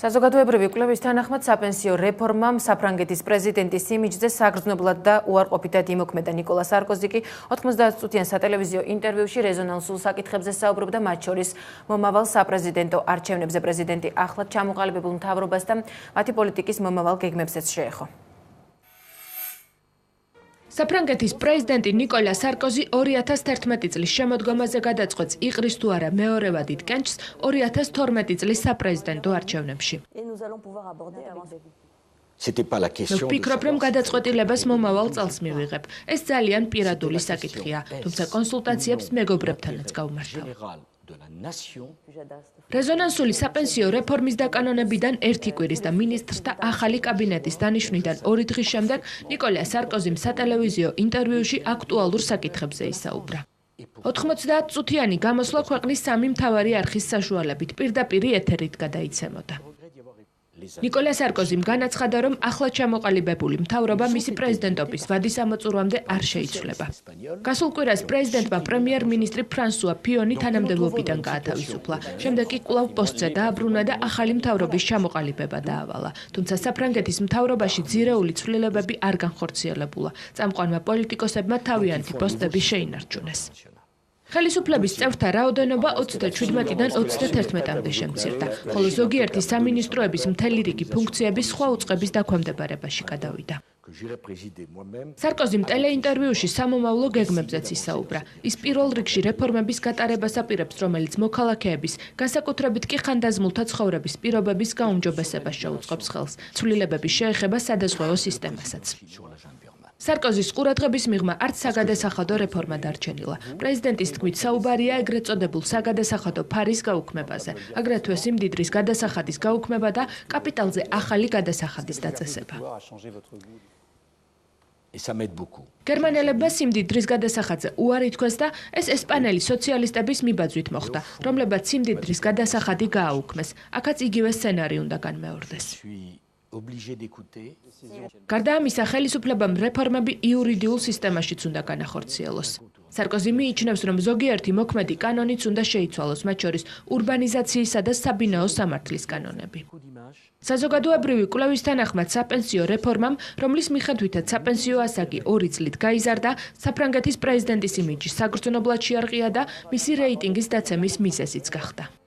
საზოგადოებრივი კვლევის თანახმად საპენსიო რეფორმამ საფრანგეთის პრეზიდენტის იმიჯზე საგრძნობლად და უარყოფითად იმოქმედა. ნიკოლა სარკოზი კი 90 წუთიან სატელევიზიო ინტერვიუში რეზონანსულ საკითხებზე საუბრობდა, მათ შორის მომავალ საპრეზიდენტო არჩევნებზე პრეზიდენტი ახლად ჩამოყალიბებულ მთავრობას და მათი პოლიტიკის მომავალ გეგმებსაც შეეხო. საფრანგეთის პრეზიდენტი ნიკოლა სარკოზი 2011 წლის შემოდგომაზე გადაწყვეტს იყრის თუ არა მეორე ვადით კენჭს 2012 წლის საპრეზიდენტო არჩევნებში. ვფიქრობ, რომ გადაწყვეტილებას მომავალ წელს მივიღებ. ეს ძალიან პირადული საკითხია, თუმცა კონსულტაციებს მეგობრებთანაც გავმართავ. რეზონანსული საპენსიო რეფორმის დაკანონებიდან 1 კვირის და მინისტრთა ახალი კაბინეტის დანიშვნიდან 2 დღის შემდეგ ნიკოლა სარკოზიმ სატელევიზიო ინტერვიუში აქტუალურ საკითხებზე ისაუბრა. 90 წუთიანი გამოსვლა ქვეყნის 3 მთავარი არხის საშუალებით პირდაპირ ეთერით გადაიცემოდა. ნიკოლა სარკოზიმ განაცხადა, რომ ახლად ჩამოყალიბებული მთავრობა მისი პრეზიდენტობის ვადის ამოწურვამდე არ შეიცვლება. გასულ კვირას პრეზიდენტმა პრემიერ-მინისტრი ფრანსუა ფიონი თანამდებობიდან გაათავისუფლა. შემდეგ კი კვლავ პოსტზე დააბრუნა და ახალი მთავრობის ჩამოყალიბება დაავალა. თუმცა საფრანგეთის მთავრობაში ძირეული ცვლილებები არ განხორციელებულა. წამყვანმა პოლიტიკოსებმა თავიანთი პოსტები შეინარჩუნეს. ხელისუფლების წევრთა რაოდენობა 37-დან 31-მდე შემცირდა, ხოლო ზოგიერთი სამინისტროების მთელი რიგი ფუნქციების სხვა უწყების დაქვემდებარებაში გადავიდა. სარკოზიმ ტელეინტერვიუში სამომავლო გეგმებზეც ისაუბრა. ის პირველ რიგში რეფორმების გატარებას აპირებს, რომელიც მოქალაქეების, განსაკუთრებით კი ხანდაზმულთა ცხოვრების პირობების გაუმჯობესებას შეუწყობს ხელს. ცვლილებების შეეხება სადაზღვევო სისტემასაც. სარკოზის ყურადღების მიღმა არც საგადასახადო რეფორმა დარჩენილა. პრეზიდენტის თქმით, საუბარია ეგრეთ წოდებულ საგადასახადო ფარის გაუქმებაზე, აგრეთვე სიმდიდრის გადასახადის გაუქმება და კაპიტალზე ახალი გადასახადის დაწესება. გერმანელებმა სიმდიდრის გადასახადზე უარი თქვეს და ეს ესპანელი სოციალისტების მიბაძვით მოხდა, რომლებაც სიმდიდრის გადასახადი გააუქმეს. აქაც იგივე სცენარი უნდა განმეორდეს. გარდა ამისა, ხელისუფლებამ რეფორმები იურიდიულ სისტემაშიც უნდა განახორციელოს. სარკოზი მიიჩნევს, რომ ზოგიერთი მოქმედი კანონიც უნდა შეიცვალოს, მათ შორის ურბანიზაციისა და საბინაო სამართლის კანონები. საზოგადოებრივი კვლევის თანახმად საპენსიო რეფორმამ, რომლის მიხედვითაც საპენსიო ასაკი 2 წლით გაიზარდა, საფრანგეთის პრეზიდენტის იმიჯი საგრძნობლად შეარყია და მისი რეიტინგის დაცემის მიზეზიც გახდა.